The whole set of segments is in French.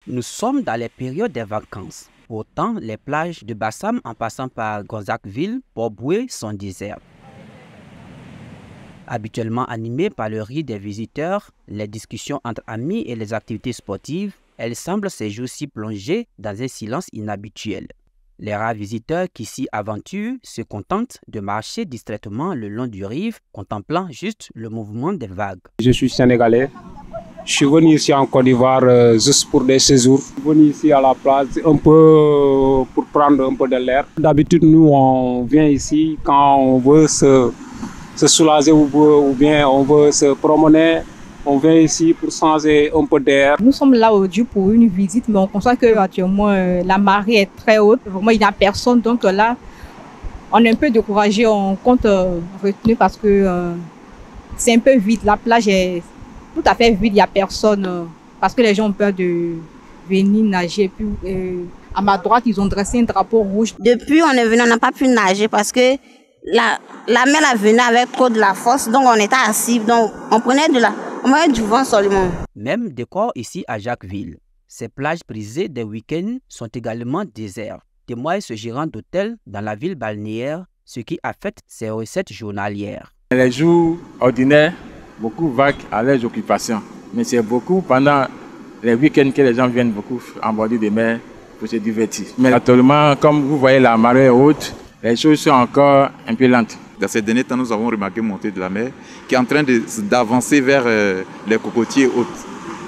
Nous sommes dans les périodes des vacances. Pourtant, les plages de Bassam en passant par Gonzacqueville, Port-Bouët sont désertes. Habituellement animées par le rire des visiteurs, les discussions entre amis et les activités sportives, elles semblent ces jours-ci plongées dans un silence inhabituel. Les rares visiteurs qui s'y aventurent se contentent de marcher distraitement le long du rive, contemplant juste le mouvement des vagues. Je suis sénégalais. Je suis venu ici en Côte d'Ivoire juste pour des séjours. Je suis venu ici à la plage un peu pour prendre un peu de l'air. D'habitude, nous, on vient ici quand on veut se soulager ou bien on veut se promener. On vient ici pour changer un peu d'air. Nous sommes là aujourd'hui pour une visite, mais on constate qu'actuellement la marée est très haute. Vraiment, il n'y a personne. Donc là, on est un peu découragé. On compte retenir parce que c'est un peu vide. La plage est tout à fait vide. Il n'y a personne parce que les gens ont peur de venir nager. Puis, à ma droite, ils ont dressé un drapeau rouge. Depuis on est venu, on n'a pas pu nager parce que la mer est venue avec trop de la force. Donc on était assis. Donc on prenait du vent seulement. Même décor ici à Jacquesville. Ces plages brisées des week-ends sont également désertes. Témoigne ce gérant d'hôtel dans la ville balnéaire, ce qui affecte ses recettes journalières. Les jours ordinaires, beaucoup vagues à leurs occupations. Mais c'est beaucoup pendant les week-ends que les gens viennent beaucoup en bordure de mer pour se divertir. Mais actuellement, comme vous voyez, la marée est haute, les choses sont encore un peu lentes. Dans ces derniers temps, nous avons remarqué une montée de la mer qui est en train d'avancer vers les cocotiers hautes.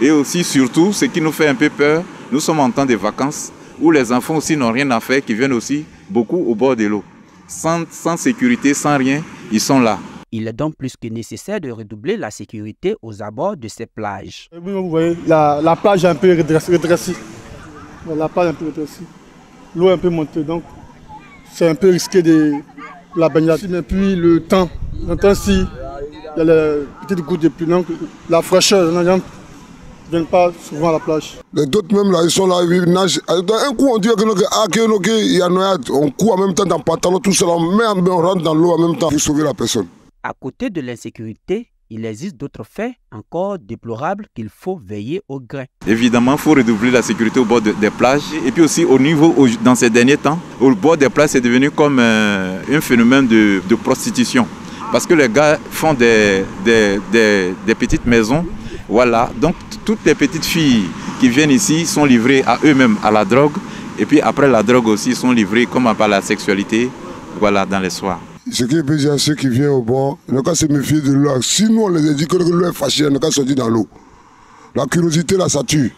Et aussi, surtout, ce qui nous fait un peu peur, nous sommes en temps de vacances où les enfants aussi n'ont rien à faire, qui viennent aussi beaucoup au bord de l'eau. Sans sécurité, sans rien, ils sont là. Il est donc plus que nécessaire de redoubler la sécurité aux abords de ces plages. Vous voyez, la plage est un peu redressée. La plage est un peu redressée. L'eau est un peu montée, donc c'est un peu risqué de la baignade. Mais puis le temps si il y a les petites gouttes de pluie, donc la fraîcheur, les gens ne viennent pas souvent à la plage. Les autres même là, ils sont là, ils nagent. Un coup on dit qu'il y a noyade, on court en même temps dans le pantalon, tout ça, mais on rentre dans l'eau en même temps pour sauver la personne. À côté de l'insécurité, il existe d'autres faits encore déplorables qu'il faut veiller au grain. Évidemment, il faut redoubler la sécurité au bord des plages. Et puis aussi, dans ces derniers temps, au bord des plages, c'est devenu comme un phénomène de prostitution. Parce que les gars font des petites maisons. Voilà. Donc, toutes les petites filles qui viennent ici sont livrées à eux-mêmes à la drogue. Et puis après la drogue aussi, sont livrées comme par la sexualité, voilà, dans les soirs. Ce qui peut dire à ceux qui viennent au bord, ils n'ont qu'à se méfier de l'eau. Si nous on les dit que l'eau est fâchée, ils n'ont qu'à sortir dans l'eau. La curiosité là, ça tue.